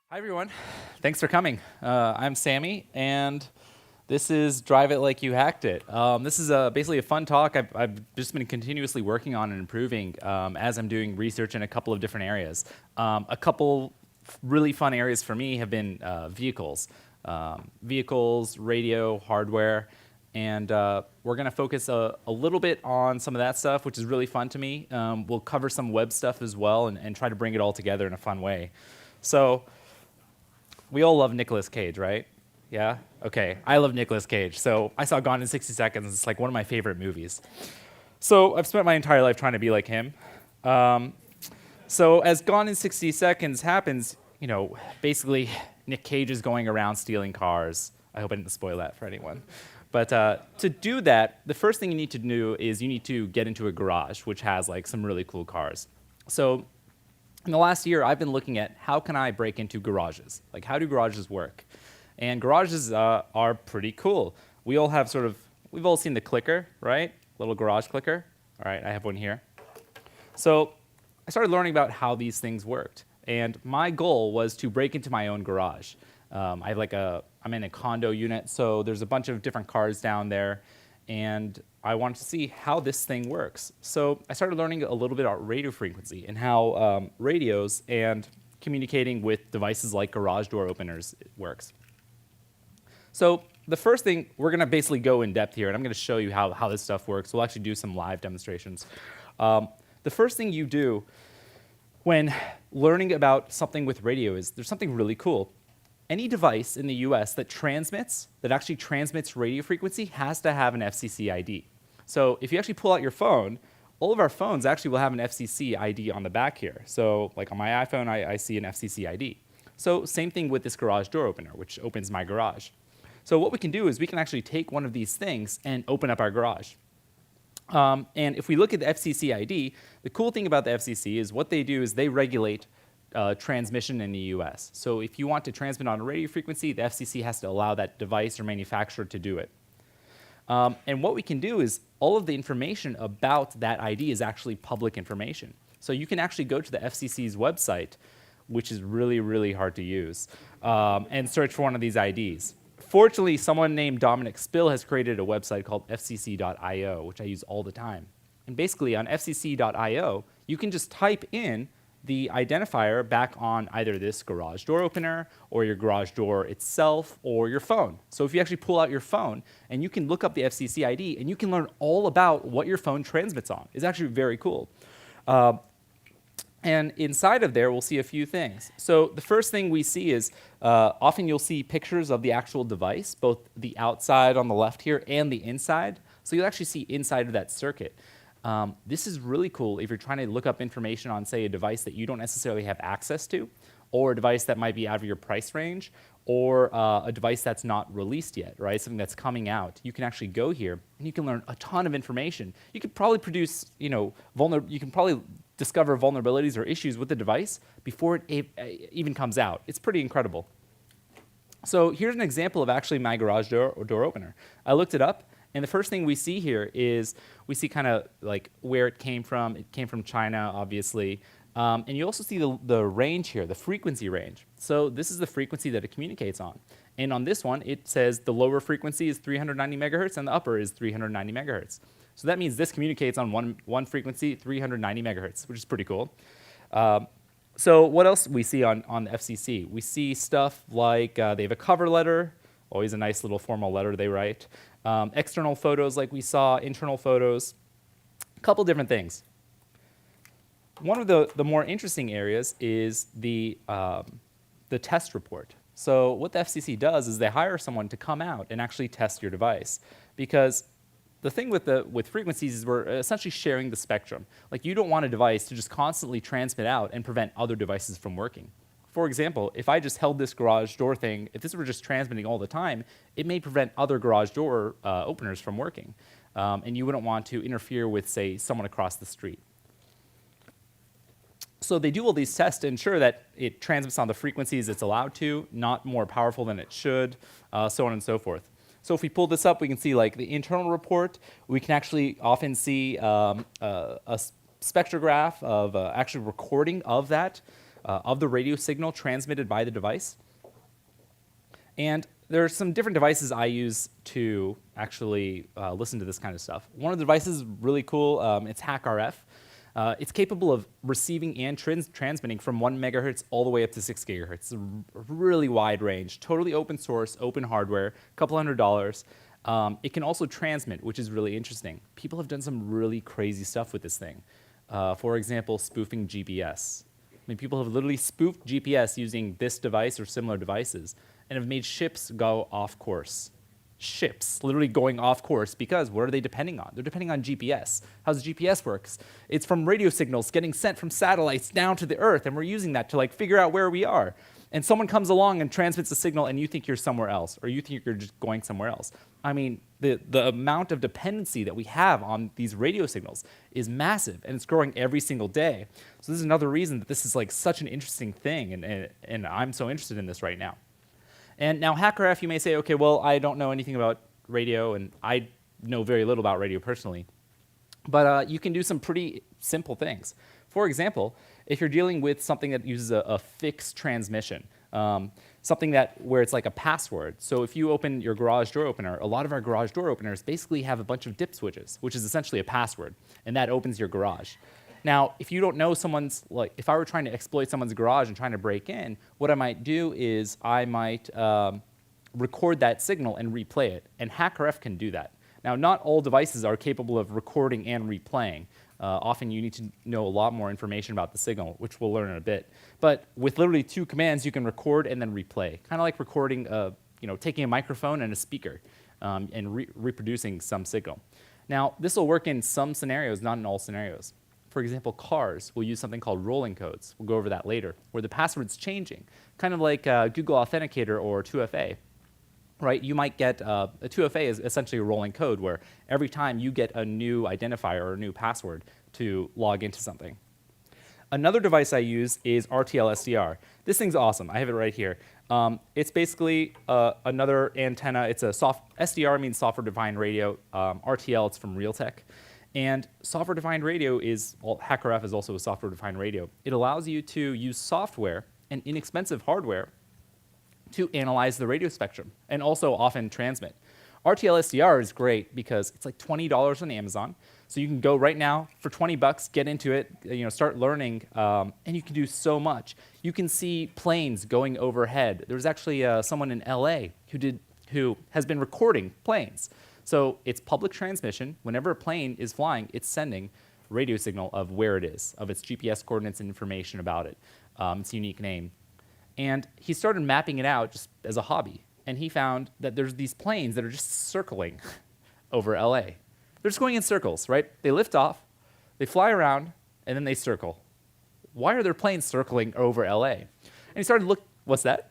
Hi, everyone. Thanks for coming. I'm Sammy, and this is Drive It Like You Hacked It. This is basically a fun talk I've just been continuously working on and improving as I'm doing research in a couple of different areas. A couple really fun areas for me have been vehicles, radio, hardware, and we're going to focus a little bit on some of that stuff, which is really fun to me. We'll cover some web stuff as well and try to bring it all together in a fun way. So we all love Nicolas Cage, right? Yeah? Okay, I love Nicolas Cage. So I saw Gone in 60 Seconds. It's like one of my favorite movies. So I've spent my entire life trying to be like him. So as Gone in 60 Seconds happens, basically Nick Cage is going around stealing cars. I hope I didn't spoil that for anyone. But to do that, the first thing you need to do is you need to get into a garage, which has like some really cool cars. So in the last year, I've been looking at how can I break into garages? Like, how do garages work? And garages are pretty cool. We've all seen the clicker, right? Little garage clicker. All right, I have one here. So I started learning about how these things worked. And my goal was to break into my own garage. I'm in a condo unit, so there's a bunch of different cars down there. And I wanted to see how this thing works. So I started learning a little bit about radio frequency and how radios and communicating with devices like garage door openers works. So the first thing, we're going to basically go in depth here, and I'm going to show you how this stuff works. We'll actually do some live demonstrations. The first thing you do when learning about something with radio is there's something really cool. Any device in the US that actually transmits radio frequency has to have an FCC ID. So if you actually pull out your phone, all of our phones actually will have an FCC ID on the back here. So like on my iPhone, I see an FCC ID. So same thing with this garage door opener, which opens my garage. So what we can do is we can actually take one of these things and open up our garage. And if we look at the FCC ID, the cool thing about the FCC is what they do is they regulate transmission in the US. So if you want to transmit on a radio frequency, the FCC has to allow that device or manufacturer to do it. And what we can do is all of the information about that ID is actually public information. So you can actually go to the FCC's website, which is really, really hard to use, and search for one of these IDs. Fortunately, someone named Dominic Spill has created a website called fcc.io, which I use all the time. And basically on fcc.io, you can just type in the identifier back on either this garage door opener or your garage door itself or your phone. So if you actually pull out your phone and you can look up the FCC ID and you can learn all about what your phone transmits on. It's actually very cool. And inside of there, we'll see a few things. So the first thing we see is often you'll see pictures of the actual device, both the outside on the left here and the inside. So you'll actually see inside of that circuit. This is really cool if you're trying to look up information on, say, a device that you don't necessarily have access to, or a device that might be out of your price range, or a device that's not released yet, right? Something that's coming out. You can actually go here and you can learn a ton of information. You could probably produce, you can probably discover vulnerabilities or issues with the device before it even comes out. It's pretty incredible. So here's an example of actually my garage door opener. I looked it up. And the first thing we see here is we see kind of like where it came from. It came from China, obviously. And you also see the range here, the frequency range. So this is the frequency that it communicates on. And on this one, it says the lower frequency is 390 megahertz and the upper is 390 megahertz. So that means this communicates on one frequency, 390 megahertz, which is pretty cool. So what else we see on the FCC? We see stuff like they have a cover letter, always a nice little formal letter they write. External photos like we saw, internal photos, a couple different things. One of the more interesting areas is the test report. So what the FCC does is they hire someone to come out and actually test your device. Because the thing with frequencies is we're essentially sharing the spectrum. Like you don't want a device to just constantly transmit out and prevent other devices from working. For example, if I just held this garage door thing, if this were just transmitting all the time, it may prevent other garage door openers from working. And you wouldn't want to interfere with, say, someone across the street. So they do all these tests to ensure that it transmits on the frequencies it's allowed to, not more powerful than it should, so on and so forth. So if we pull this up, we can see like the internal report. We can actually often see a spectrograph of actual recording of that. of the radio signal transmitted by the device. And there are some different devices I use to actually listen to this kind of stuff. One of the devices is really cool. It's HackRF. It's capable of receiving and transmitting from 1 megahertz all the way up to 6 gigahertz. It's a really wide range, totally open source, open hardware, a couple $100. It can also transmit, which is really interesting. People have done some really crazy stuff with this thing. For example, spoofing GPS. I mean, people have literally spoofed GPS using this device or similar devices and have made ships go off course. Ships literally going off course because what are they depending on? They're depending on GPS. How does GPS works? It's from radio signals getting sent from satellites down to the Earth, and we're using that to like figure out where we are. And someone comes along and transmits a signal, and you think you're somewhere else, or you think you're just going somewhere else. I mean, the amount of dependency that we have on these radio signals is massive, and it's growing every single day. So this is another reason that this is like such an interesting thing, and I'm so interested in this right now. And now HackRF, you may say, okay, well, I don't know anything about radio, and I know very little about radio personally. But you can do some pretty simple things. For example, if you're dealing with something that uses a fixed transmission, something where it's like a password. So if you open your garage door opener, a lot of our garage door openers basically have a bunch of dip switches, which is essentially a password, and that opens your garage. Now, if you don't know if I were trying to exploit someone's garage and trying to break in, what I might do is I might record that signal and replay it, and HackRF can do that. Now, not all devices are capable of recording and replaying. Often you need to know a lot more information about the signal, which we'll learn in a bit. But with literally 2 commands, you can record and then replay, kind of like recording, taking a microphone and a speaker and reproducing some signal. Now, this will work in some scenarios, not in all scenarios. For example, cars will use something called rolling codes. We'll go over that later, where the password's changing, kind of like Google Authenticator or 2FA. Right? You might get a 2FA is essentially a rolling code where every time you get a new identifier or a new password to log into something. Another device I use is RTL SDR. This thing's awesome. I have it right here. It's basically another antenna. It's SDR means software-defined radio. RTL, it's from Realtek. And software-defined radio HackRF is also a software-defined radio. It allows you to use software and inexpensive hardware to analyze the radio spectrum and also often transmit. RTL SDR is great because it's like $20 on Amazon. So you can go right now for 20 bucks, get into it, start learning, and you can do so much. You can see planes going overhead. There was actually someone in LA who has been recording planes. So it's public transmission. Whenever a plane is flying, it's sending radio signal of where it is, of its GPS coordinates and information about it, its unique name. And he started mapping it out just as a hobby. And he found that there's these planes that are just circling over LA. They're just going in circles, right? They lift off, they fly around, and then they circle. Why are there planes circling over LA? And he started what's that?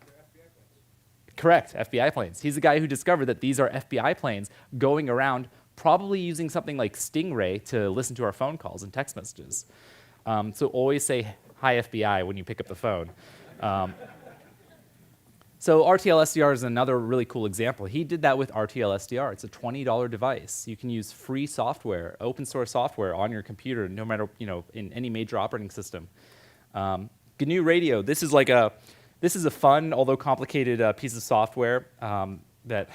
Correct, FBI planes. He's the guy who discovered that these are FBI planes going around, probably using something like Stingray to listen to our phone calls and text messages. So always say, hi, FBI, when you pick up the phone. So RTL SDR is another really cool example. He did that with RTL SDR. It's a $20 device. You can use free software, open source software on your computer, no matter, in any major operating system. GNU Radio, this is a fun, although complicated piece of software that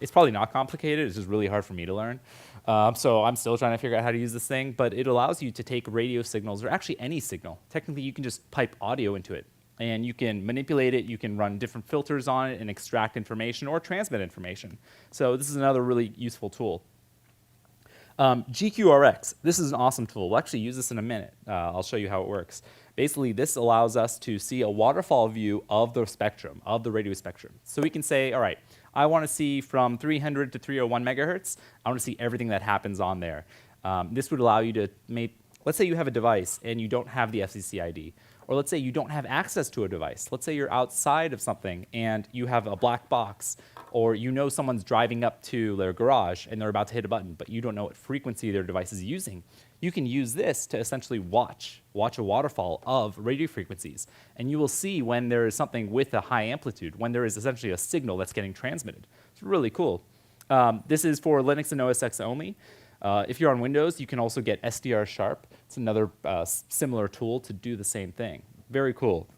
it's probably not complicated. It's just really hard for me to learn. So I'm still trying to figure out how to use this thing, but it allows you to take radio signals, or actually any signal. Technically, you can just pipe audio into it, and you can manipulate it. You can run different filters on it and extract information or transmit information. So this is another really useful tool. GQRX, this is an awesome tool. We'll actually use this in a minute. I'll show you how it works. Basically, this allows us to see a waterfall view of the spectrum, of the radio spectrum. So we can say, all right, I want to see from 300 to 301 megahertz. I want to see everything that happens on there. This would allow you to let's say you have a device and you don't have the FCC ID. Or let's say you don't have access to a device. Let's say you're outside of something and you have a black box, or someone's driving up to their garage and they're about to hit a button, but you don't know what frequency their device is using. You can use this to essentially watch a waterfall of radio frequencies, and you will see when there is something with a high amplitude, when there is essentially a signal that's getting transmitted. It's really cool. This is for Linux and OS X only. If you're on Windows, you can also get SDR Sharp. It's another similar tool to do the same thing. very cool.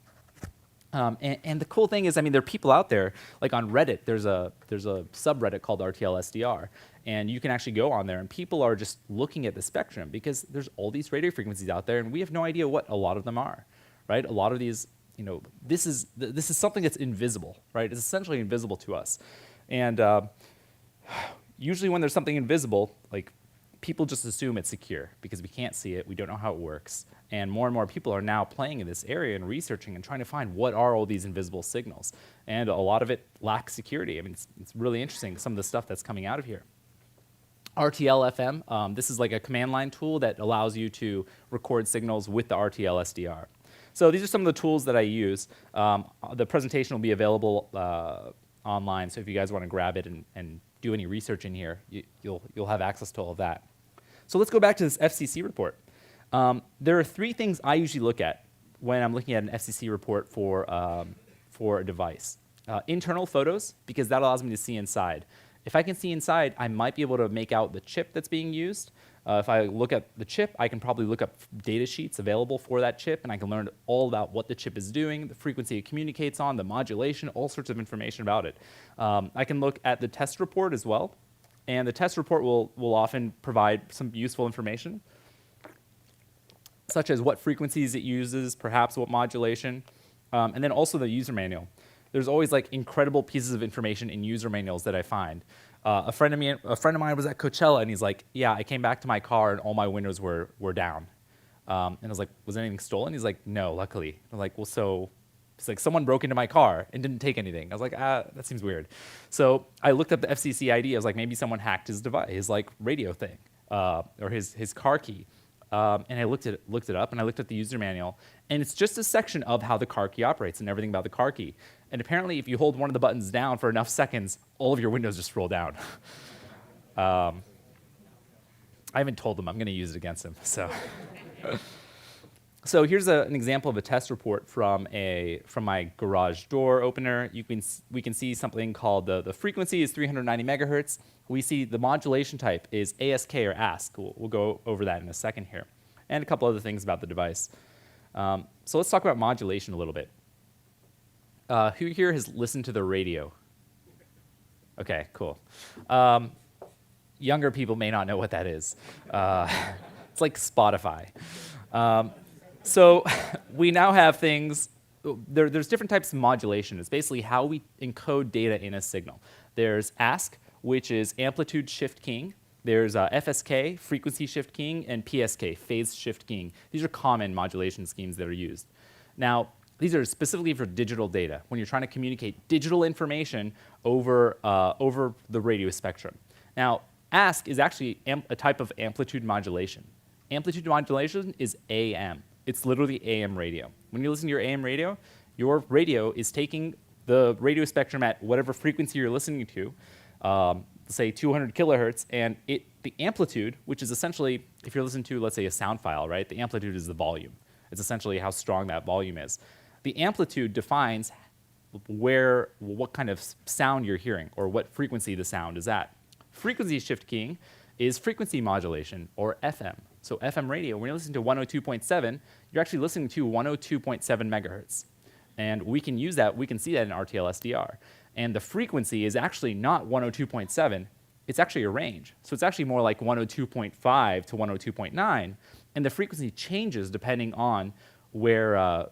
And the cool thing is, I mean, there are people out there, like on Reddit, there's a subreddit called RTL SDR, and you can actually go on there, and people are just looking at the spectrum because there's all these radio frequencies out there, and we have no idea what a lot of them are, right? A lot of these, this is something that's invisible, right? It's essentially invisible to us, and usually when there's something invisible, like people just assume it's secure because we can't see it, we don't know how it works. And more people are now playing in this area and researching and trying to find what are all these invisible signals. And a lot of it lacks security. I mean, it's really interesting, some of the stuff that's coming out of here. RTL FM, this is like a command line tool that allows you to record signals with the RTL SDR. So these are some of the tools that I use. The presentation will be available online, so if you guys want to grab it and do any research in here, you'll have access to all of that. So let's go back to this FCC report. There are 3 things I usually look at when I'm looking at an FCC report for a device. Internal photos, because that allows me to see inside. If I can see inside, I might be able to make out the chip that's being used. If I look at the chip, I can probably look up data sheets available for that chip, and I can learn all about what the chip is doing, the frequency it communicates on, the modulation, all sorts of information about it. I can look at the test report as well, and the test report will often provide some useful information, such as what frequencies it uses, perhaps what modulation, and then also the user manual. There's always like incredible pieces of information in user manuals that I find. A friend of mine was at Coachella, and he's like, "Yeah, I came back to my car and all my windows were down." And I was like, "Was anything stolen?" He's like, "No, luckily." I'm like, "Well, so." It's like someone broke into my car and didn't take anything. I was like, that seems weird. So I looked up the FCC ID. I was like, maybe someone hacked his device, his like radio thing, or his car key. And I looked it up, and I looked at the user manual, and it's just a section of how the car key operates and everything about the car key. And apparently, if you hold one of the buttons down for enough seconds, all of your windows just roll down. I haven't told him. I'm going to use it against him. So here's an example of a test report from my garage door opener. We can see something called the frequency is 390 megahertz. We see the modulation type is ASK or ASK. We'll go over that in a second here, and a couple other things about the device. So let's talk about modulation a little bit. Who here has listened to the radio? Okay, cool. Younger people may not know what that is. It's like Spotify. So we now have things, there's different types of modulation. It's basically how we encode data in a signal. There's ASK, which is amplitude shift keying. There's FSK, frequency shift keying, and PSK, phase shift keying. These are common modulation schemes that are used. Now, these are specifically for digital data, when you're trying to communicate digital information over the radio spectrum. Now, ASK is actually a type of amplitude modulation. Amplitude modulation is AM. It's literally AM radio. When you listen to your AM radio, your radio is taking the radio spectrum at whatever frequency you're listening to, say 200 kilohertz, and the amplitude, which is essentially, if you're listening to, let's say, a sound file, right? The amplitude is the volume. It's essentially how strong that volume is. The amplitude defines what kind of sound you're hearing, or what frequency the sound is at. Frequency shift keying is frequency modulation, or FM. So FM radio, when you're listening to 102.7, you're actually listening to 102.7 megahertz. And we can use that, we can see that in RTL SDR. And the frequency is actually not 102.7, it's actually a range. So it's actually more like 102.5 to 102.9, and the frequency changes depending on where,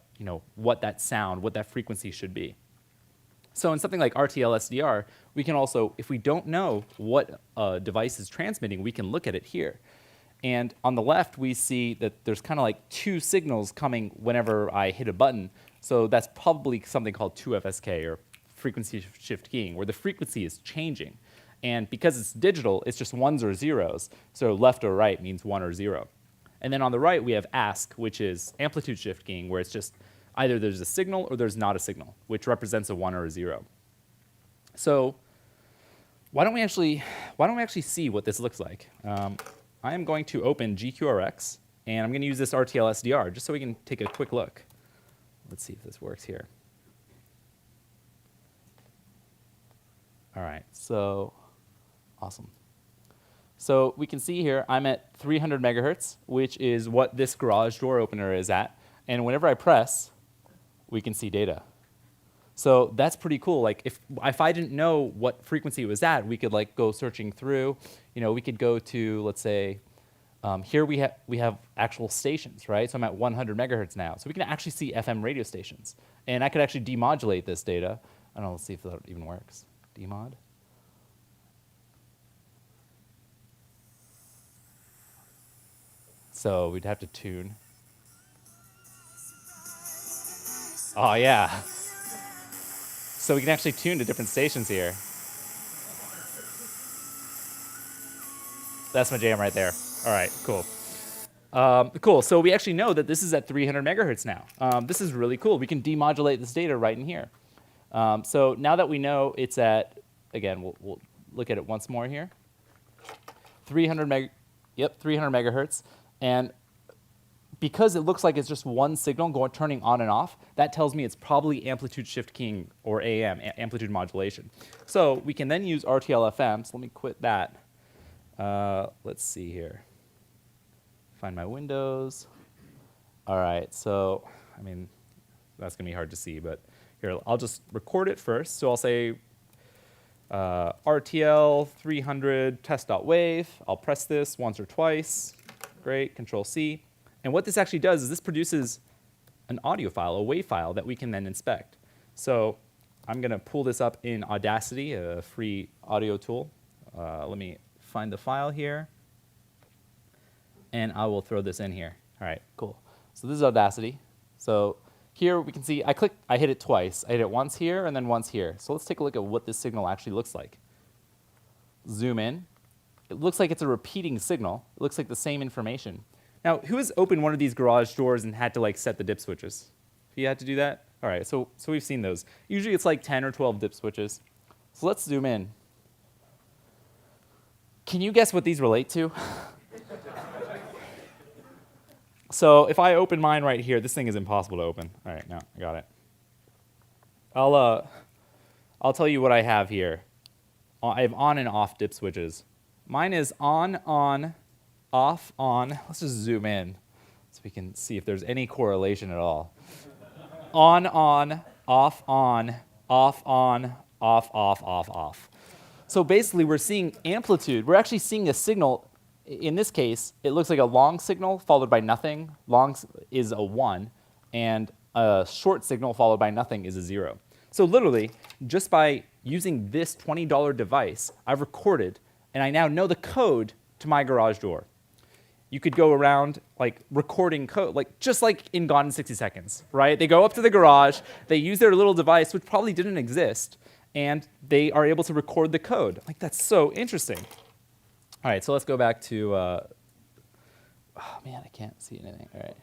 what that frequency should be. So in something like RTL SDR, we can also, if we don't know what a device is transmitting, we can look at it here. And on the left, we see that there's kind of like 2 signals coming whenever I hit a button. So that's probably something called 2FSK, or frequency shift keying, where the frequency is changing. And because it's digital, it's just ones or zeros. So left or right means 1 or 0. And then on the right, we have ASK, which is amplitude shift keying, where it's just either there's a signal or there's not a signal, which represents a 1 or a 0. So why don't we actually see what this looks like? I am going to open GQRX, and I'm going to use this RTL SDR just so we can take a quick look. Let's see if this works here. All right, so awesome. So we can see here I'm at 300 megahertz, which is what this garage door opener is at. And whenever I press, we can see data. So that's pretty cool. Like if I didn't know what frequency it was at, we could like go searching through. We could go to, let's say, here we have actual stations, right? So I'm at 100 megahertz now. So we can actually see FM radio stations. And I could actually demodulate this data. I don't know, let's see if that even works. Demod. So we'd have to tune. Oh, yeah. So we can actually tune to different stations here. That's my jam right there. All right, cool. Cool, so we actually know that this is at 300 megahertz now. This is really cool. We can demodulate this data right in here. So now that we know it's at, again, we'll look at it once more here. 300 megahertz. And because it looks like it's just one signal turning on and off, that tells me it's probably amplitude shift keying, or AM, amplitude modulation. So we can then use RTL-FM. So let me quit that. Let's see here. Find my windows. All right, so, I mean, that's going to be hard to see, but here, I'll just record it first. So I'll say RTL 300 test.wave. I'll press this once or twice. Great, Control-C. And what this actually does is this produces an audio file, a WAV file that we can then inspect. So I'm going to pull this up in Audacity, a free audio tool. Let me find the file here. And I will throw this in here. All right, cool. So this is Audacity. So here we can see I hit it twice. I hit it once here and then once here. So let's take a look at what this signal actually looks like. Zoom in. It looks like it's a repeating signal. It looks like the same information. Now, who has opened one of these garage doors and had to like set the dip switches? Have you had to do that? All right, so we've seen those. Usually it's like 10 or 12 dip switches. So let's zoom in. Can you guess what these relate to? So if I open mine right here, this thing is impossible to open. All right, now I got it. I'll tell you what I have here. I have on and off dip switches. Mine is on, off, on. Let's just zoom in so we can see if there's any correlation at all. On, off, off, off. So basically, we're seeing amplitude. We're actually seeing a signal. In this case, it looks like a long signal followed by nothing. Long is a 1, and a short signal followed by nothing is a 0. So literally, just by using this $20 device, I've recorded, and I now know the code to my garage door. You could go around like recording code, like just like in Gone in 60 Seconds, right? They go up to the garage, they use their little device, which probably didn't exist, and they are able to record the code. Like, that's so interesting. All right, so let's go back to, oh man, I can't see anything. All right.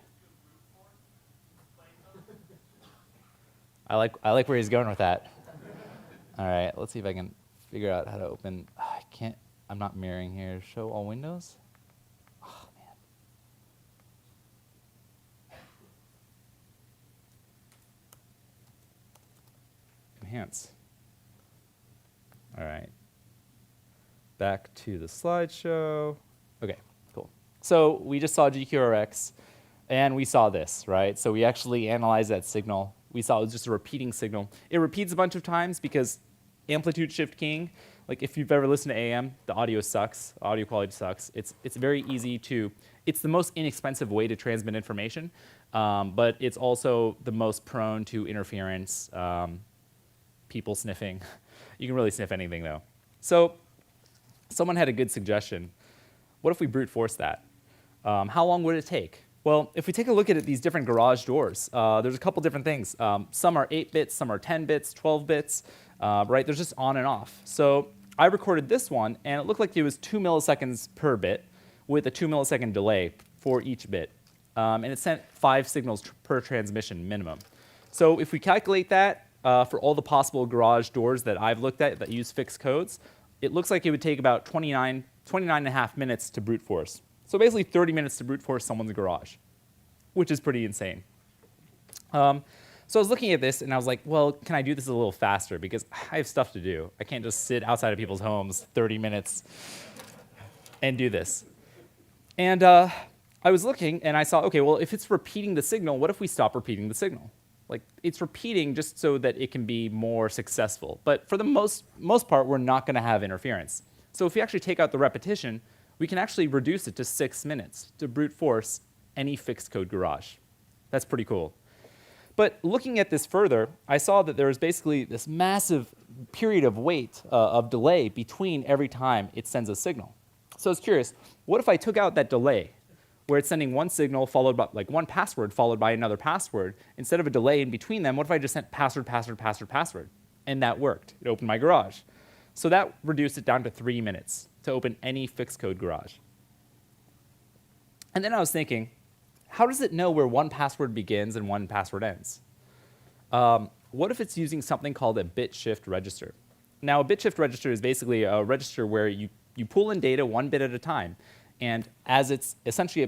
I like where he's going with that. All right, let's see if I can figure out how to open. I can't, I'm not mirroring here. Show all windows? Oh, man. Enhance. All right. Back to the slideshow. Okay, cool. So we just saw GQRX, and we saw this, right? So we actually analyzed that signal. We saw it was just a repeating signal. It repeats a bunch of times because amplitude shift keying, like if you've ever listened to AM, the audio sucks, audio quality sucks. It's very easy to, it's the most inexpensive way to transmit information, but it's also the most prone to interference, people sniffing. You can really sniff anything though. So someone had a good suggestion. What if we brute force that? How long would it take? Well, if we take a look at these different garage doors, there's a couple different things. Some are 8 bits, some are 10 bits, 12 bits, right? There's just on and off. So I recorded this one, and it looked like it was 2 milliseconds per bit with a 2 millisecond delay for each bit. And it sent 5 signals per transmission minimum. So if we calculate that for all the possible garage doors that I've looked at that use fixed codes, it looks like it would take about 29 and a half minutes to brute force. So basically 30 minutes to brute force someone's garage, which is pretty insane. So I was looking at this, and I was like, well, can I do this a little faster? Because I have stuff to do. I can't just sit outside of people's homes 30 minutes and do this. And I was looking, and I saw, OK, well, if it's repeating the signal, what if we stop repeating the signal? Like, it's repeating just so that it can be more successful. But for the most part, we're not going to have interference. So if we actually take out the repetition, we can actually reduce it to 6 minutes to brute force any fixed code garage. That's pretty cool. But looking at this further, I saw that there was basically this massive period of wait, of delay between every time it sends a signal. So I was curious, what if I took out that delay, where it's sending one signal followed by, like, one password followed by another password? Instead of a delay in between them, what if I just sent password, password, password, password? And that worked. It opened my garage. So that reduced it down to 3 minutes to open any fixed code garage. And then I was thinking, how does it know where one password begins and one password ends? What if it's using something called a bit shift register? Now, a bit shift register is basically a register where you pull in data 1 bit at a time. And as it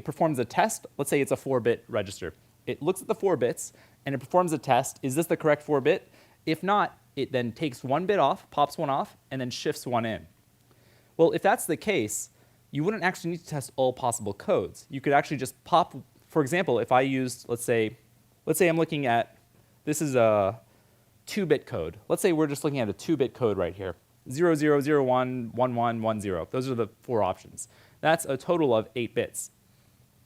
performs a test, let's say it's a 4-bit register. It looks at the 4 bits, and it performs a test. Is this the correct 4-bit? If not, it then takes 1 bit off, pops one off, and then shifts one in. Well, if that's the case, you wouldn't actually need to test all possible codes. You could actually just pop. For example, if I used, let's say I'm looking at, this is a 2-bit code. Let's say we're just looking at a 2-bit code right here. 0001, 1110. Those are the 4 options. That's a total of 8 bits.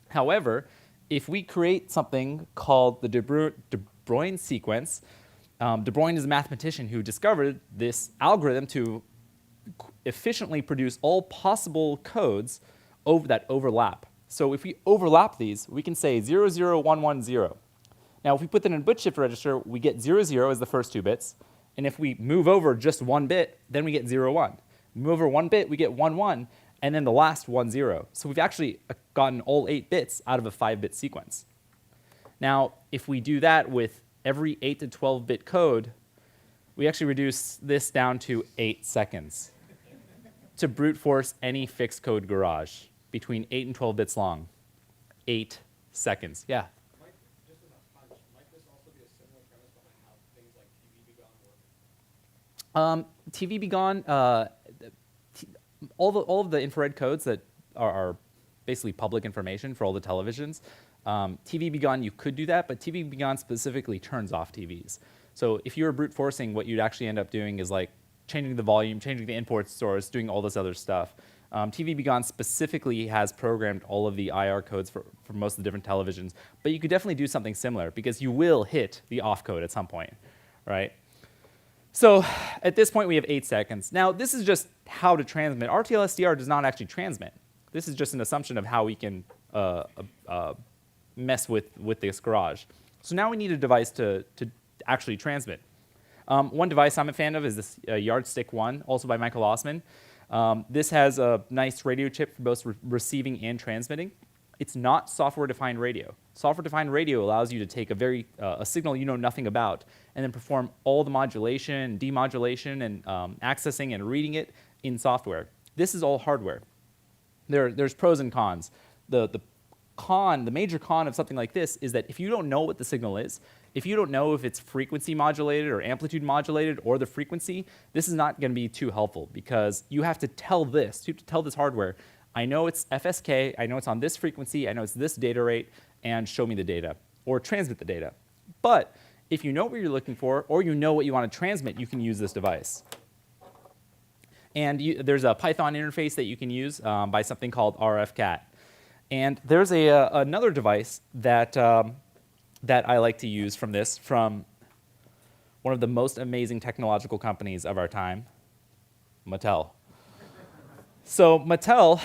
However, if we create something called the De Bruijn sequence, De Bruijn is a mathematician who discovered this algorithm to efficiently produce all possible codes that overlap. So if we overlap these, we can say 00110. Now, if we put that in a bit shift register, we get 00 as the first 2 bits. And if we move over just 1 bit, then we get 01. Move over 1 bit, we get 11, and then the last 10. So we've actually gotten all 8 bits out of a 5-bit sequence. Now, if we do that with every 8 to 12-bit code, we actually reduce this down to 8 seconds to brute force any fixed code garage between 8 and 12 bits long. 8 seconds. Yeah? Just as a hunch, might this also be a similar premise behind how things like TV Be Gone work? All of the infrared codes that are basically public information for all the televisions, TV Be Gone, you could do that, but TV Be Gone specifically turns off TVs. So if you were brute forcing, what you'd actually end up doing is like changing the volume, changing the import source, doing all this other stuff. TV Be Gone specifically has programmed all of the IR codes for most of the different televisions, but you could definitely do something similar because you will hit the off code at some point, right? So at this point, we have 8 seconds. Now, this is just how to transmit. RTL-SDR does not actually transmit. This is just an assumption of how we can mess with this garage. So now we need a device to actually transmit. One device I'm a fan of is this Yardstick 1, also by Michael Osman. This has a nice radio chip for both receiving and transmitting. It's not software-defined radio. Software-defined radio allows you to take a signal you know nothing about and then perform all the modulation, demodulation, and accessing and reading it in software. This is all hardware. There's pros and cons. The major con of something like this is that if you don't know what the signal is, if you don't know if it's frequency modulated or amplitude modulated or the frequency, this is not going to be too helpful because you have to tell this hardware, I know it's FSK, I know it's on this frequency, I know it's this data rate, and show me the data, or transmit the data. But if you know what you're looking for, or you know what you want to transmit, you can use this device. And there's a Python interface that you can use by something called RFCat. And there's another device that I like to use from one of the most amazing technological companies of our time, Mattel. So Mattel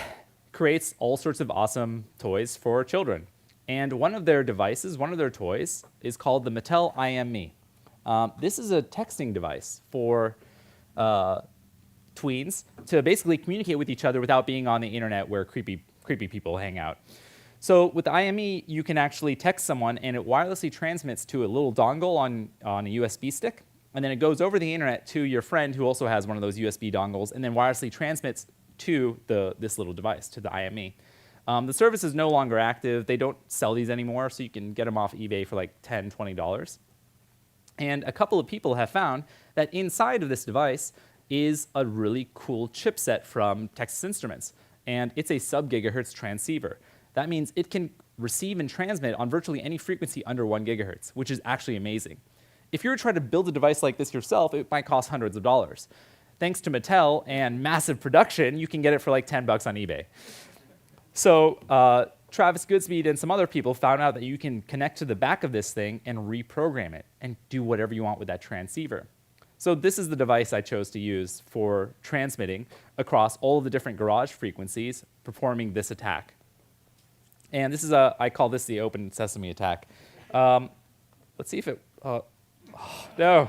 creates all sorts of awesome toys for children. And one of their toys, is called the Mattel IME. This is a texting device for tweens to basically communicate with each other without being on the internet where creepy people hang out. So with the IME, you can actually text someone, and it wirelessly transmits to a little dongle on a USB stick, and then it goes over the internet to your friend who also has one of those USB dongles, and then wirelessly transmits to this little device, to the IME. The service is no longer active. They don't sell these anymore, so you can get them off eBay for like $10, $20. And a couple of people have found that inside of this device is a really cool chipset from Texas Instruments, and it's a sub-gigahertz transceiver. That means it can receive and transmit on virtually any frequency under 1 gigahertz, which is actually amazing. If you were trying to build a device like this yourself, it might cost hundreds of dollars. Thanks to Mattel and massive production, you can get it for like 10 bucks on eBay. So Travis Goodspeed and some other people found out that you can connect to the back of this thing and reprogram it and do whatever you want with that transceiver. So this is the device I chose to use for transmitting across all of the different garage frequencies, performing this attack. And this is I call this the open sesame attack. Let's see if it, oh, no.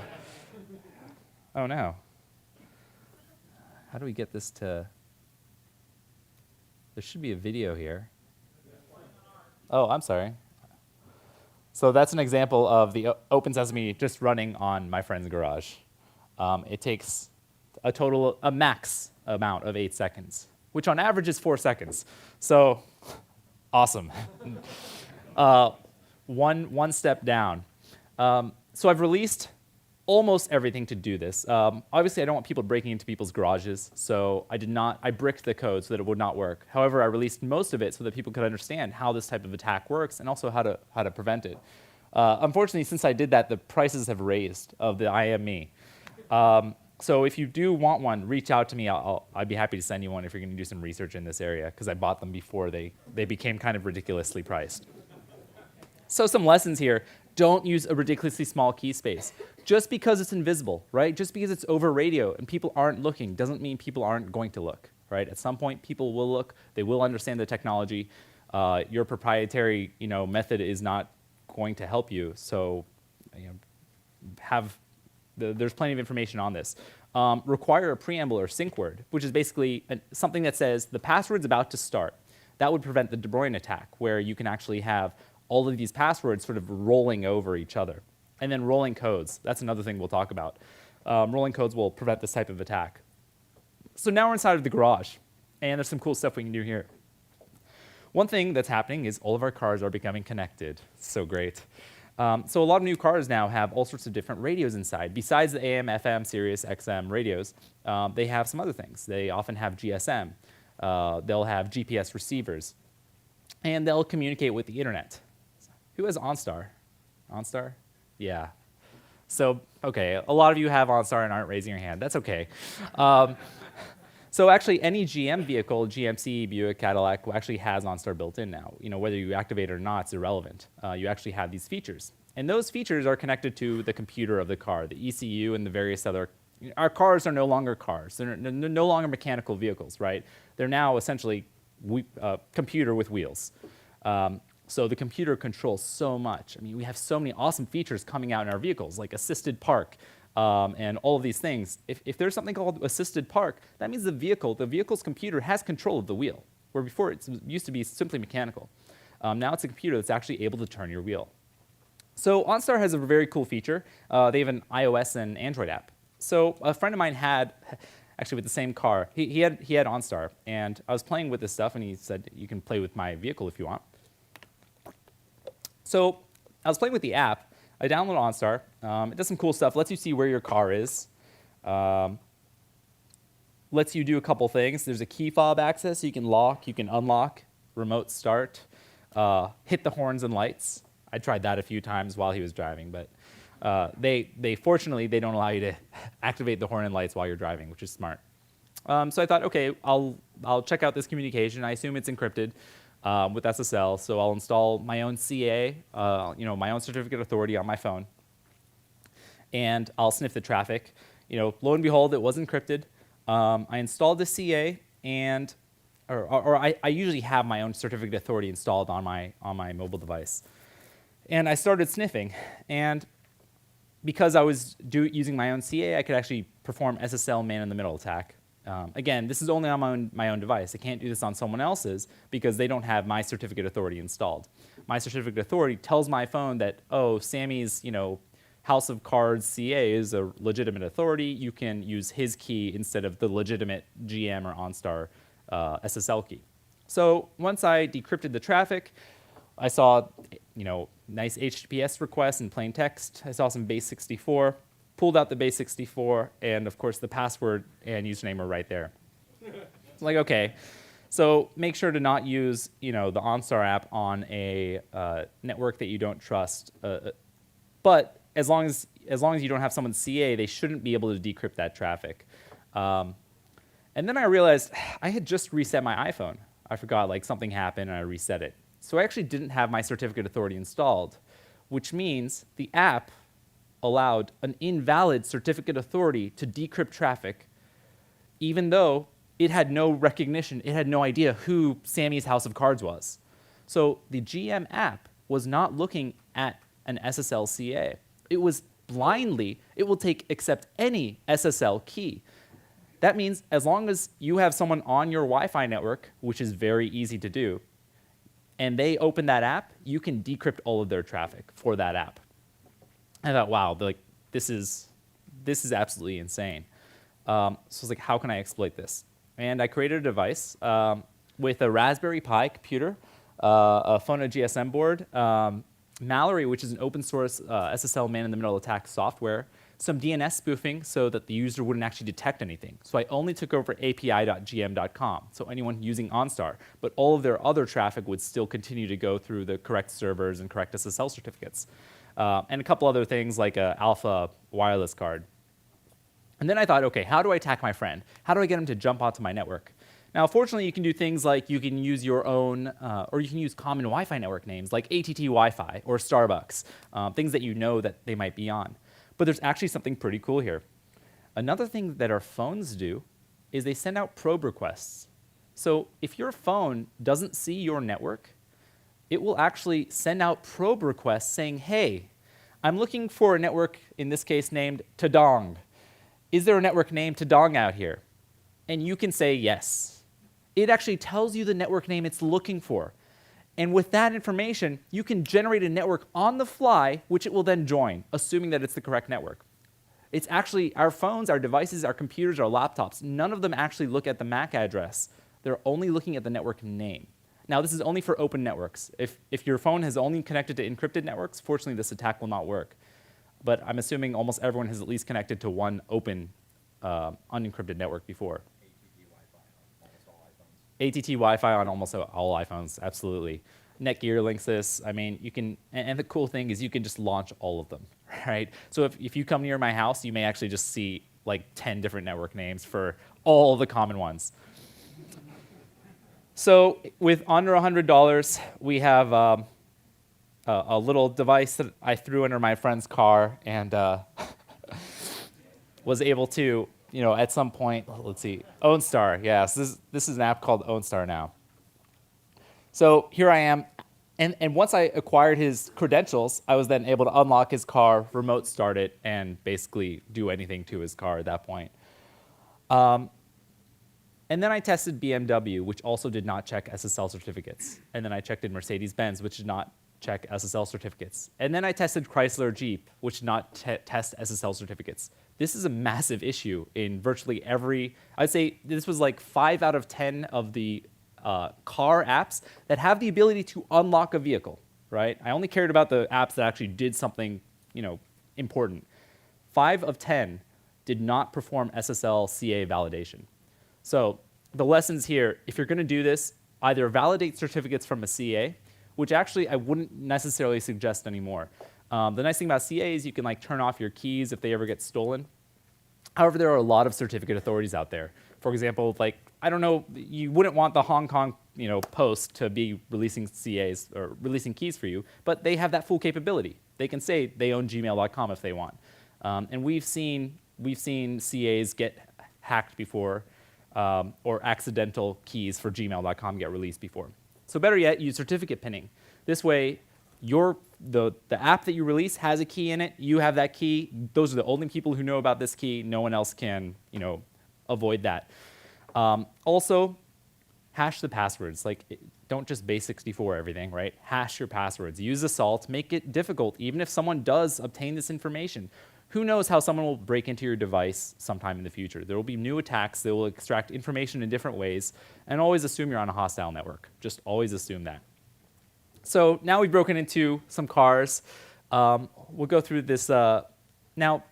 Oh no. How do we get this to, there should be a video here. Oh, I'm sorry. So that's an example of the open sesame just running on my friend's garage. It takes a max amount of 8 seconds, which on average is 4 seconds. So awesome. One step down. So I've released almost everything to do this. Obviously, I don't want people breaking into people's garages, so I bricked the code so that it would not work. However, I released most of it so that people could understand how this type of attack works and also how to prevent it. Unfortunately, since I did that, the prices have raised of the IME. So if you do want one, reach out to me. I'd be happy to send you one if you're going to do some research in this area, because I bought them before they became kind of ridiculously priced. So some lessons here. Don't use a ridiculously small key space. Just because it's invisible, right? Just because it's over radio and people aren't looking doesn't mean people aren't going to look, right? At some point, people will look. They will understand the technology. Your proprietary, method is not going to help you. So, there's plenty of information on this. Require a preamble or sync word, which is basically something that says the password's about to start. That would prevent the De Bruyne attack, where you can actually have all of these passwords sort of rolling over each other. And then rolling codes. That's another thing we'll talk about. Rolling codes will prevent this type of attack. So now we're inside of the garage, and there's some cool stuff we can do here. One thing that's happening is all of our cars are becoming connected. So great. So a lot of new cars now have all sorts of different radios inside. Besides the AM, FM, Sirius, XM radios, they have some other things. They often have GSM. They'll have GPS receivers. And they'll communicate with the internet. Who has OnStar? OnStar? Yeah. So, okay, a lot of you have OnStar and aren't raising your hand. That's okay. So actually, any GM vehicle, GMC, Buick, Cadillac, actually has OnStar built in now. Whether you activate it or not, it's irrelevant. You actually have these features. And those features are connected to the computer of the car, the ECU and the various other. Our cars are no longer cars. They're no longer mechanical vehicles, right? They're now essentially computer with wheels. So the computer controls so much. I mean, we have so many awesome features coming out in our vehicles, like assisted park and all of these things. If there's something called assisted park, that means the vehicle's computer has control of the wheel, where before it used to be simply mechanical. Now it's a computer that's actually able to turn your wheel. So OnStar has a very cool feature. They have an iOS and Android app. So a friend of mine had, actually with the same car, he had OnStar, and I was playing with this stuff, and he said, you can play with my vehicle if you want. So I was playing with the app. I downloaded OnStar. It does some cool stuff. Lets you see where your car is. Lets you do a couple things. There's a key fob access. So you can lock, you can unlock, remote start, hit the horns and lights. I tried that a few times while he was driving, but fortunately, they don't allow you to activate the horn and lights while you're driving, which is smart. So I thought, okay, I'll check out this communication. I assume it's encrypted with SSL, so I'll install my own CA, my own certificate of authority on my phone, and I'll sniff the traffic. Lo and behold, it was encrypted. I installed the CA, and I usually have my own certificate of authority installed on my mobile device, and I started sniffing, and because I was using my own CA, I could actually perform SSL man-in-the-middle attack. Again, this is only on my own device. I can't do this on someone else's because they don't have my certificate authority installed. My certificate authority tells my phone that, oh, Sammy's, House of Cards CA is a legitimate authority. You can use his key instead of the legitimate GM or OnStar SSL key. So once I decrypted the traffic, I saw, nice HTTPS requests in plain text. I saw some base64. Pulled out the base64, and of course the password and username are right there. It's like, okay. So make sure to not use, the OnStar app on a network that you don't trust. But as long as you don't have someone CA, they shouldn't be able to decrypt that traffic. And then I realized I had just reset my iPhone. I forgot, like, something happened and I reset it. So I actually didn't have my certificate authority installed, which means the app allowed an invalid certificate authority to decrypt traffic, even though it had no recognition, it had no idea who Sammy's House of Cards was. So the GM app was not looking at an SSL CA. It was blindly, it will accept any SSL key. That means as long as you have someone on your Wi-Fi network, which is very easy to do, and they open that app, you can decrypt all of their traffic for that app. I thought, wow, this is absolutely insane. So I was like, how can I exploit this? And I created a device with a Raspberry Pi computer, a Phono GSM board, Mallory, which is an open source SSL man-in-the-middle attack software, some DNS spoofing so that the user wouldn't actually detect anything. So I only took over api.gm.com, so anyone using OnStar, but all of their other traffic would still continue to go through the correct servers and correct SSL certificates. And a couple other things like an Alpha wireless card. And then I thought, okay, how do I attack my friend? How do I get him to jump onto my network? Now, fortunately, you can do things like you can use your own, or you can use common Wi-Fi network names like ATT Wi-Fi or Starbucks, things that you know that they might be on. But there's actually something pretty cool here. Another thing that our phones do is they send out probe requests. So if your phone doesn't see your network, it will actually send out probe requests saying, hey, I'm looking for a network, in this case named Tadong. Is there a network named Tadong out here? And you can say yes. It actually tells you the network name it's looking for. And with that information, you can generate a network on the fly, which it will then join, assuming that it's the correct network. It's actually our phones, our devices, our computers, our laptops, none of them actually look at the MAC address. They're only looking at the network name. Now, this is only for open networks. If your phone has only connected to encrypted networks, fortunately, this attack will not work. But I'm assuming almost everyone has at least connected to one open, unencrypted network before. ATT Wi-Fi on almost all iPhones, absolutely. Netgear links this. I mean, you can, and the cool thing is you can just launch all of them, right? So if you come near my house, you may actually just see like 10 different network names for all the common ones. So with under $100, we have a little device that I threw under my friend's car and was able to, at some point, let's see, OwnStar, yes, this is an app called OwnStar now. So here I am, and once I acquired his credentials, I was then able to unlock his car, remote start it, and basically do anything to his car at that point. And then I tested BMW, which also did not check SSL certificates. And then I checked in Mercedes-Benz, which did not check SSL certificates. And then I tested Chrysler Jeep, which did not test SSL certificates. This is a massive issue in virtually every, I'd say this was like 5 out of 10 of the car apps that have the ability to unlock a vehicle, right? I only cared about the apps that actually did something, important. 5 of 10 did not perform SSL CA validation. So the lessons here, if you're going to do this, either validate certificates from a CA, which actually I wouldn't necessarily suggest anymore. The nice thing about CA is you can turn off your keys if they ever get stolen. However, there are a lot of certificate authorities out there. For example, I don't know, you wouldn't want the Hong Kong Post to be releasing CAs or releasing keys for you, but they have that full capability. They can say they own gmail.com if they want. And we've seen CAs get hacked before, or accidental keys for gmail.com get released before. So better yet, use certificate pinning. This way, the app that you release has a key in it. You have that key. Those are the only people who know about this key. No one else can, avoid that. Also, hash the passwords. Don't just base64 everything, right? Hash your passwords. Use Assault. Make it difficult, even if someone does obtain this information. Who knows how someone will break into your device sometime in the future. There will be new attacks. They will extract information in different ways. And always assume you're on a hostile network. Just always assume that. So now we've broken into some cars. We'll go through this. Now,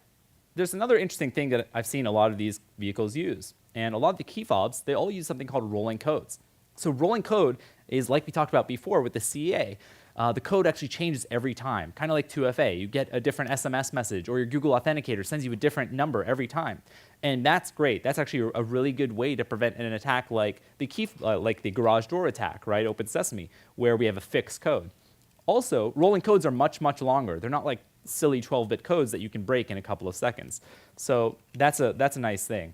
there's another interesting thing that I've seen a lot of these vehicles use. And a lot of the key fobs, they all use something called rolling codes. So rolling code is like we talked about before with the CA. The code actually changes every time, kind of like 2FA. You get a different SMS message, or your Google Authenticator sends you a different number every time. And that's great. That's actually a really good way to prevent an attack like the garage door attack, right? Open Sesame, where we have a fixed code. Also, rolling codes are much, much longer. They're not like silly 12-bit codes that you can break in a couple of seconds. So that's a nice thing.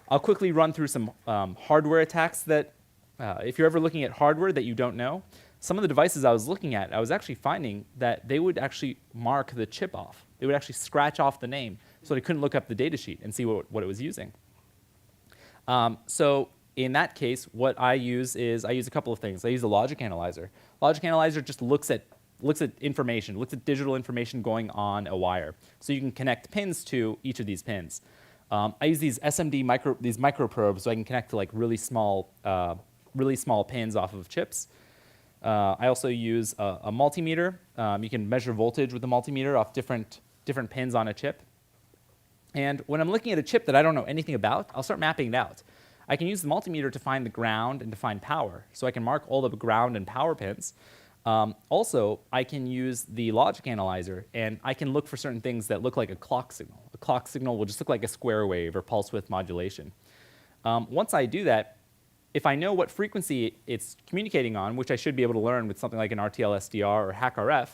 I'll quickly run through some hardware attacks that, if you're ever looking at hardware that you don't know, some of the devices I was looking at, I was actually finding that they would actually mark the chip off. They would actually scratch off the name so they couldn't look up the data sheet and see what it was using. So in that case, what I use is I use a couple of things. I use a logic analyzer. Logic analyzer just looks at information, looks at digital information going on a wire. So you can connect pins to each of these pins. I use these SMD micro probes so I can connect to like really small pins off of chips. I also use a multimeter. You can measure voltage with the multimeter off different pins on a chip. And when I'm looking at a chip that I don't know anything about, I'll start mapping it out. I can use the multimeter to find the ground and to find power. So I can mark all the ground and power pins. Also, I can use the logic analyzer, and I can look for certain things that look like a clock signal. A clock signal will just look like a square wave or pulse width modulation. Once I do that, if I know what frequency it's communicating on, which I should be able to learn with something like an RTL SDR or HackRF,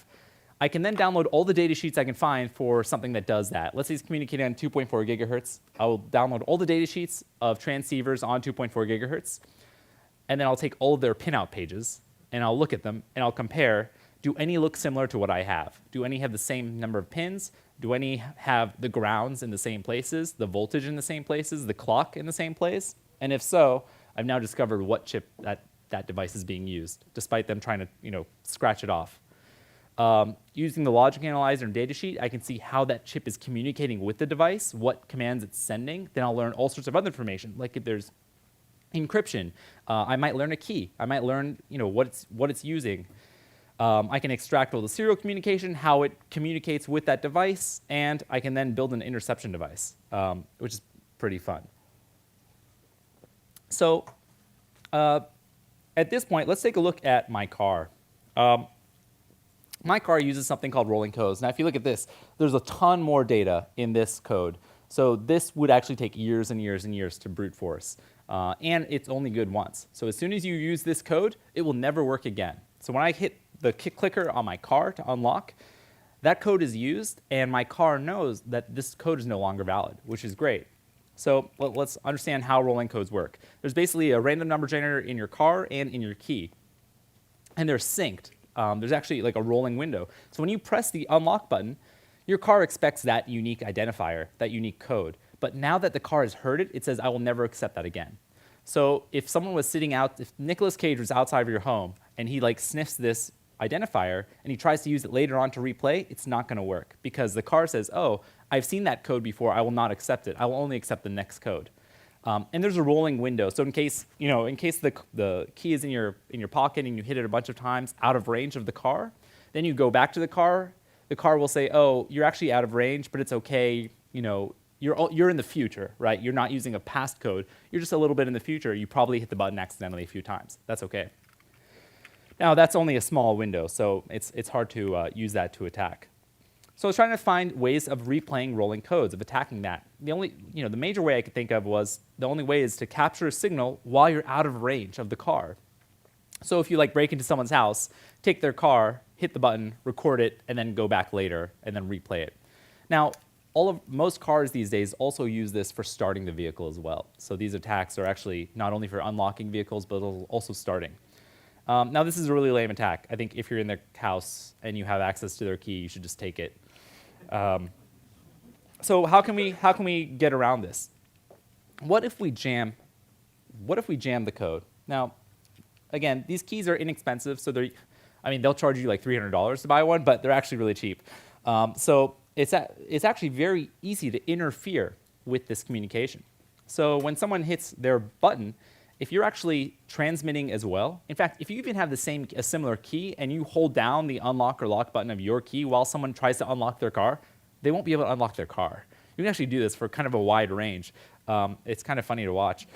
I can then download all the data sheets I can find for something that does that. Let's say it's communicating on 2.4 gigahertz. I will download all the data sheets of transceivers on 2.4 gigahertz, and then I'll take all of their pinout pages, and I'll look at them, and I'll compare, do any look similar to what I have? Do any have the same number of pins? Do any have the grounds in the same places, the voltage in the same places, the clock in the same place? And if so, I've now discovered what chip that device is being used, despite them trying to scratch it off. Using the logic analyzer and datasheet, I can see how that chip is communicating with the device, what commands it's sending. Then I'll learn all sorts of other information, like if there's encryption. I might learn a key. I might learn what it's using. I can extract all the serial communication, how it communicates with that device, and I can then build an interception device, which is pretty fun. So at this point, let's take a look at my car. My car uses something called rolling codes. Now, if you look at this, there's a ton more data in this code. So this would actually take years and years and years to brute force. And it's only good once. So as soon as you use this code, it will never work again. So when I hit the clicker on my car to unlock, that code is used, and my car knows that this code is no longer valid, which is great. So let's understand how rolling codes work. There's basically a random number generator in your car and in your key, and they're synced. There's actually like a rolling window. So when you press the unlock button, your car expects that unique identifier, that unique code. But now that the car has heard it, it says, I will never accept that again. So if someone was sitting out, if Nicolas Cage was outside of your home, and he like sniffs this identifier, and he tries to use it later on to replay, it's not going to work. Because the car says, oh, I've seen that code before, I will not accept it. I will only accept the next code. And there's a rolling window. So in case the key is in your pocket and you hit it a bunch of times out of range of the car, then you go back to the car will say, oh, you're actually out of range, but it's okay, you're in the future, right? You're not using a past code. You're just a little bit in the future. You probably hit the button accidentally a few times. That's okay. Now, that's only a small window, so it's hard to use that to attack. So I was trying to find ways of replaying rolling codes, of attacking that. The major way I could think of was the only way is to capture a signal while you're out of range of the car. So if you break into someone's house, take their car, hit the button, record it, and then go back later and then replay it. Now, most cars these days also use this for starting the vehicle as well. So these attacks are actually not only for unlocking vehicles, but also starting. Now, this is a really lame attack. I think if you're in their house and you have access to their key, you should just take it. So how can we get around this? What if we jam the code? Now, again, these keys are inexpensive, so they'll charge you like $300 to buy one, but they're actually really cheap. So it's actually very easy to interfere with this communication. So when someone hits their button, if you're actually transmitting as well, in fact, if you even have a similar key and you hold down the unlock or lock button of your key while someone tries to unlock their car, they won't be able to unlock their car. You can actually do this for kind of a wide range. It's kind of funny to watch.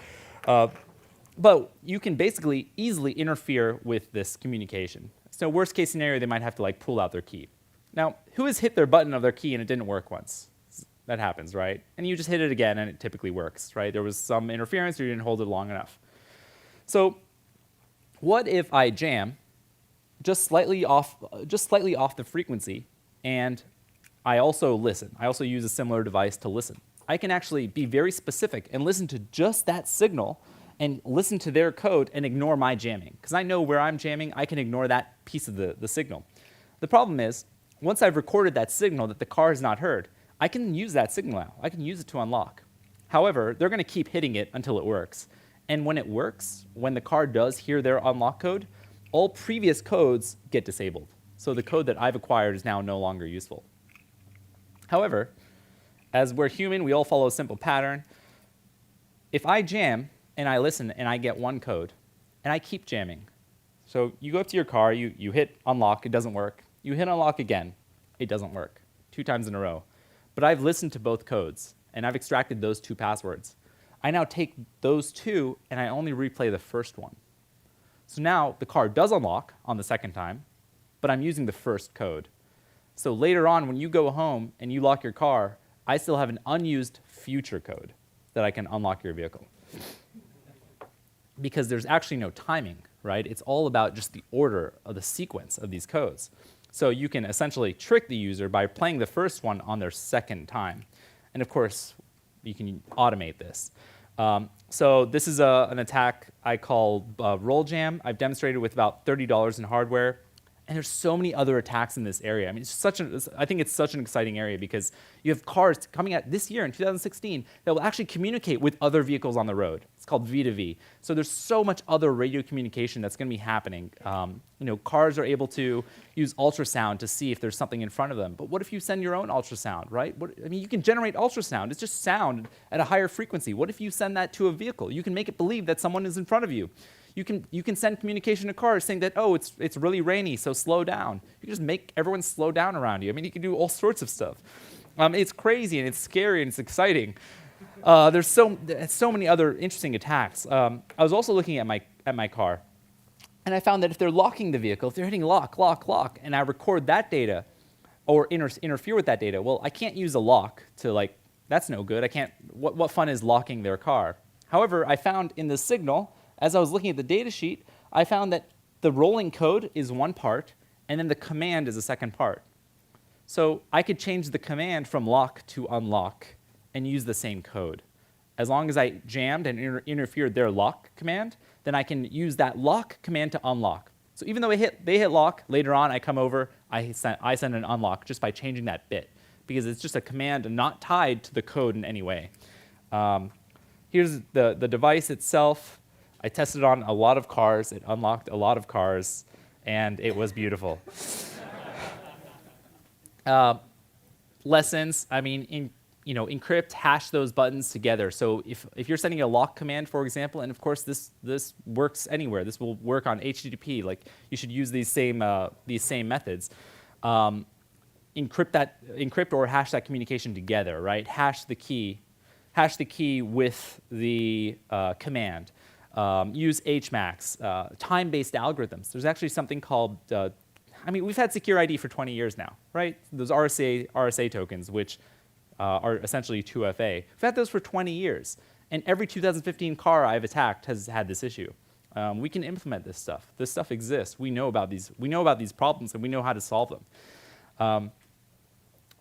But you can basically easily interfere with this communication. So worst case scenario, they might have to like pull out their key. Now, who has hit their button of their key and it didn't work once? That happens, right? And you just hit it again and it typically works, right? There was some interference or you didn't hold it long enough. So what if I jam just slightly off the frequency, and I also listen? I also use a similar device to listen. I can actually be very specific and listen to just that signal and listen to their code and ignore my jamming. Because I know where I'm jamming, I can ignore that piece of the signal. The problem is, once I've recorded that signal that the car has not heard, I can use that signal now. I can use it to unlock. However, they're going to keep hitting it until it works. And when it works, when the car does hear their unlock code, all previous codes get disabled. So the code that I've acquired is now no longer useful. However, as we're human, we all follow a simple pattern. If I jam and I listen and I get one code, and I keep jamming. So you go up to your car, you hit unlock, it doesn't work. You hit unlock again, it doesn't work, 2 times in a row. But I've listened to both codes, and I've extracted those 2 passwords. I now take those 2, and I only replay the first one. So now the car does unlock on the second time, but I'm using the first code. So later on, when you go home and you lock your car, I still have an unused future code that I can unlock your vehicle. Because there's actually no timing, right? It's all about just the order of the sequence of these codes. So you can essentially trick the user by playing the first one on their second time. And of course, you can automate this. So this is an attack I call roll jam. I've demonstrated with about $30 in hardware. And there's so many other attacks in this area. I mean, I think it's such an exciting area because you have cars coming out this year in 2016 that will actually communicate with other vehicles on the road. It's called V2V. So there's so much other radio communication that's going to be happening. Cars are able to use ultrasound to see if there's something in front of them. But what if you send your own ultrasound, right? You can generate ultrasound. It's just sound at a higher frequency. What if you send that to a vehicle? You can make it believe that someone is in front of you. You can send communication to cars saying that, oh, it's really rainy, so slow down. You can just make everyone slow down around you. I mean, you can do all sorts of stuff. It's crazy, and it's scary, and it's exciting. There's so many other interesting attacks. I was also looking at my car, and I found that if they're locking the vehicle, if they're hitting lock, lock, lock, and I record that data or interfere with that data, well, I can't use a lock to, that's no good. I can't, what fun is locking their car? However, I found in the signal, as I was looking at the data sheet, I found that the rolling code is one part, and then the command is a second part. So I could change the command from lock to unlock and use the same code. As long as I jammed and interfered their lock command, then I can use that lock command to unlock. So even though they hit lock, later on I come over, I send an unlock just by changing that bit, because it's just a command and not tied to the code in any way. Here's the device itself. I tested it on a lot of cars. It unlocked a lot of cars, and it was beautiful. Lessons, encrypt, hash those buttons together. So if you're sending a lock command, for example, and of course this works anywhere. This will work on HTTP. You should use these same methods. Encrypt or hash that communication together, right? Hash the key with the command. Use HMAX, time-based algorithms. There's actually something called, we've had Secure ID for 20 years now, right? Those RSA tokens, which are essentially 2FA. We've had those for 20 years. And every 2015 car I've attacked has had this issue. We can implement this stuff. This stuff exists. We know about these problems, and we know how to solve them.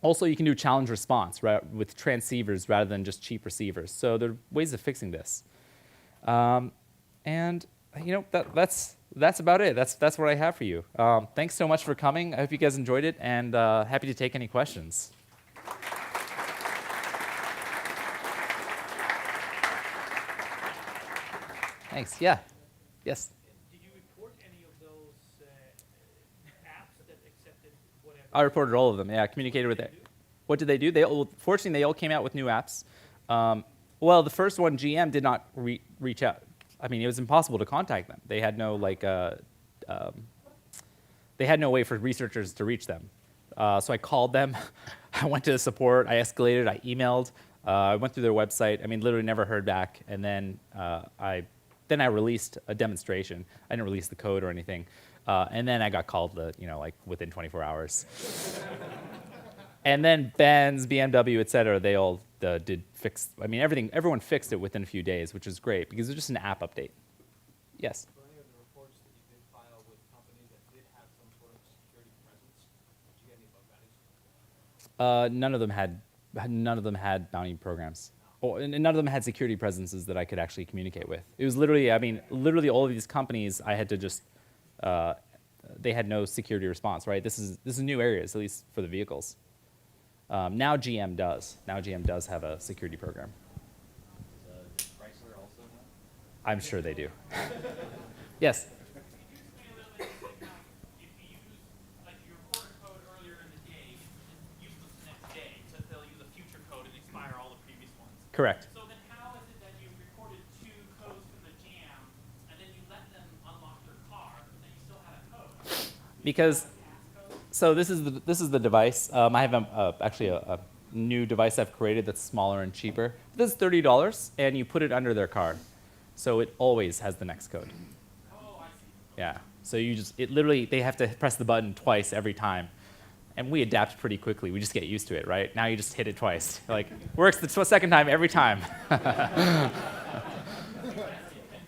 Also, you can do challenge response, right, with transceivers rather than just cheap receivers. So there are ways of fixing this. That's about it. That's what I have for you. Thanks so much for coming. I hope you guys enjoyed it, and happy to take any questions. Thanks. Yeah. Yes. Did you report any of those apps that accepted whatever? I reported all of them. Yeah, communicated with it. What did they do? Fortunately, they all came out with new apps. Well, the first one, GM, did not reach out. It was impossible to contact them. They had no they had no way for researchers to reach them. So I called them. I went to the support. I escalated. I emailed. I went through their website. Literally never heard back. And then I Then I released a demonstration. I didn't release the code or anything. And then I got called, like within 24 hours. And then Benz, BMW, et cetera, they all did fix. I mean, everyone fixed it within a few days, which is great because it was just an app update. Yes. For any of the reports that you did file with companies that did have some sort of security presence, did you get any bug bounties? None of them had bounty programs. And none of them had security presences that I could actually communicate with. It was literally, I mean, literally all of these companies, I had to just, they had no security response, right? This is new areas, at least for the vehicles. Now GM does. Now GM does have a security program. Does Chrysler also have? I'm sure they do. Yes. Could you explain a little bit, like, how if you use, like, you report a code earlier in the day, it's useless the next day, so they'll use a future code and expire all the previous ones. Correct. So then how is it that you recorded 2 codes from the jam, and then you let them unlock their car, but then you still had a code? Because Passcode? so this is the device. I have actually a new device I've created that's smaller and cheaper. This is $30, and you put it under their card, so it always has the next code. Oh, I see. Yeah. So it literally, they have to press the button twice every time. And we adapt pretty quickly. We just get used to it, right? Now you just hit it twice. Like, works the second time every time. Convenient then,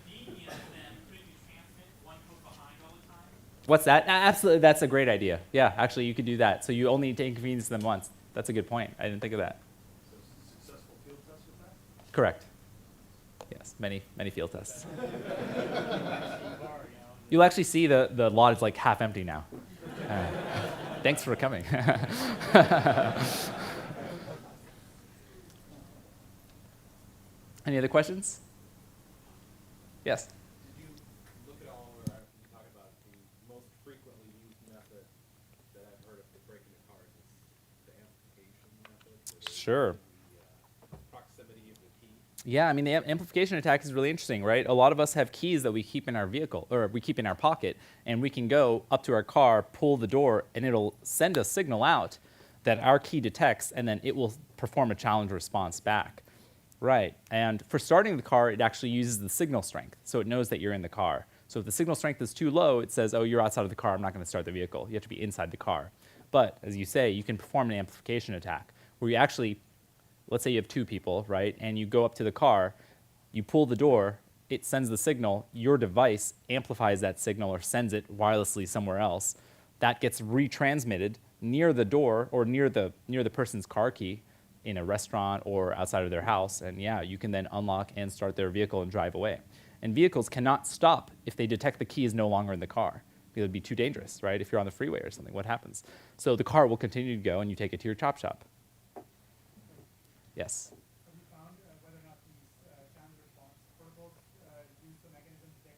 couldn't you transmit one code behind all the time? What's that? Absolutely, that's a great idea. Yeah, actually, you could do that. So you only need to inconvenience them once. That's a good point. I didn't think of that. So successful field tests with that? Correct. Yes, many field tests. You'll actually see the lot is like half empty now. Thanks for coming. Any other questions? Yes. Did you look at all, or you talk about the most frequently used method that I've heard of for breaking the cars is the amplification method? Sure. The proximity of the key. Yeah, I mean, the amplification attack is really interesting, right? A lot of us have keys that we keep in our vehicle, or we keep in our pocket, and we can go up to our car, pull the door, and it'll send a signal out that our key detects, and then it will perform a challenge response back. Right, and for starting the car, it actually uses the signal strength, so it knows that you're in the car. So if the signal strength is too low, it says, oh, you're outside of the car, I'm not gonna start the vehicle. You have to be inside the car. But, as you say, you can perform an amplification attack, where you actually, let's say you have 2 people, right, and you go up to the car, you pull the door, it sends the signal, your device amplifies that signal or sends it wirelessly somewhere else. That gets retransmitted near the door or near the person's car key in a restaurant or outside of their house, and yeah, you can then unlock and start their vehicle and drive away. And vehicles cannot stop if they detect the key is no longer in the car. It would be too dangerous, right? If you're on the freeway or something, what happens? So the car will continue to go and you take it to your chop shop. Yes? Have you found whether or not these challenge response protocols use the mechanism to detect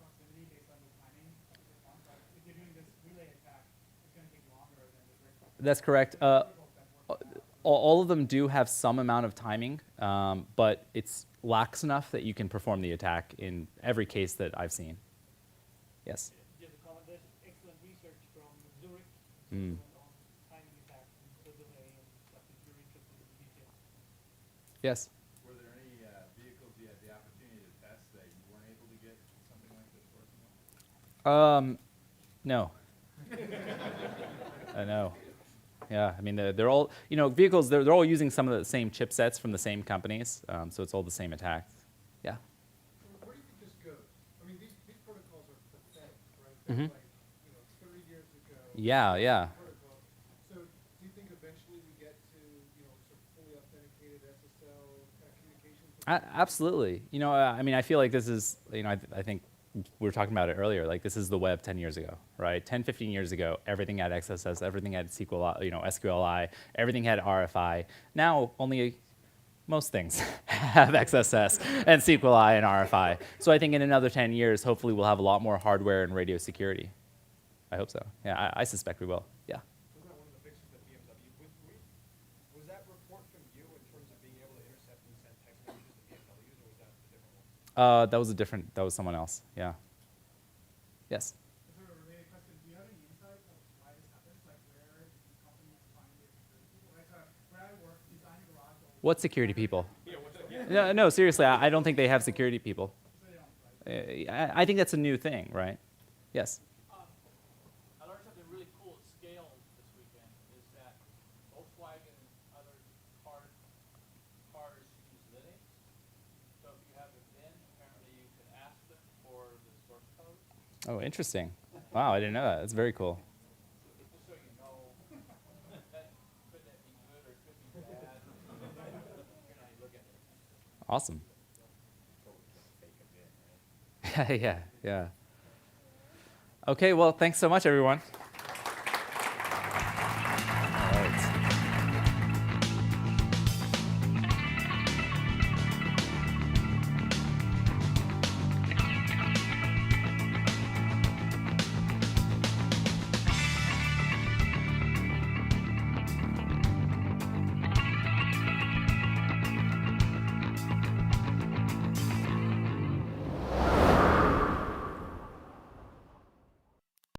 proximity based on the timing of the response? Like if you're doing this relay attack, it's going to take longer than the break. That's correct. All of them do have some amount of timing, but it's lax enough that you can perform the attack in every case that I've seen. Yes? There's excellent research from Zurich Mm. on timing attacks and the delay and stuff if you're interested in the details. Yes? Were there any vehicles you had the opportunity to test that you weren't able to get something like this working on? No. No. Yeah, I mean, they're all, vehicles, they're all using some of the same chipsets from the same companies, so it's all the same attacks. Yeah. Where do you think this goes? I mean, these protocols are pathetic, right? Mhm. They're like 30 years ago. Yeah. Protocol. So do you think eventually we get to, sort of fully authenticated SSL kind of communications? Absolutely. I mean, I feel like this is, I think we were talking about it earlier, like this is the web 10 years ago, right? 10, 15 years ago, everything had XSS, everything had SQLi, everything had RFI. Now, only most things have XSS and SQLi and RFI. So I think in another 10 years, hopefully we'll have a lot more hardware and radio security. I hope so. Yeah, I suspect we will. Yeah. Was that one of the fixes that BMW, was that report from you in terms of being able to intercept and send text messages to BMWs, or was that a different one? That was someone else. Yeah. Yes. Is there a related question? Do you have any insight of why this happens? Like where do companies find their security people? Like where I work, design garage. What security people? No, seriously, I don't think they have security people. So they don't I think that's a new thing, right? Yes. I learned something really cool at scale this weekend, is that Volkswagen and other cars use Linux. So if you have a VIN, apparently you can ask them for the source code. Oh, interesting. Wow, I didn't know that. That's very cool. Just so you know, that could that be good or could be bad. You know, you look at it. Awesome. Fake a bit, right? Yeah. Okay, well, thanks so much, everyone.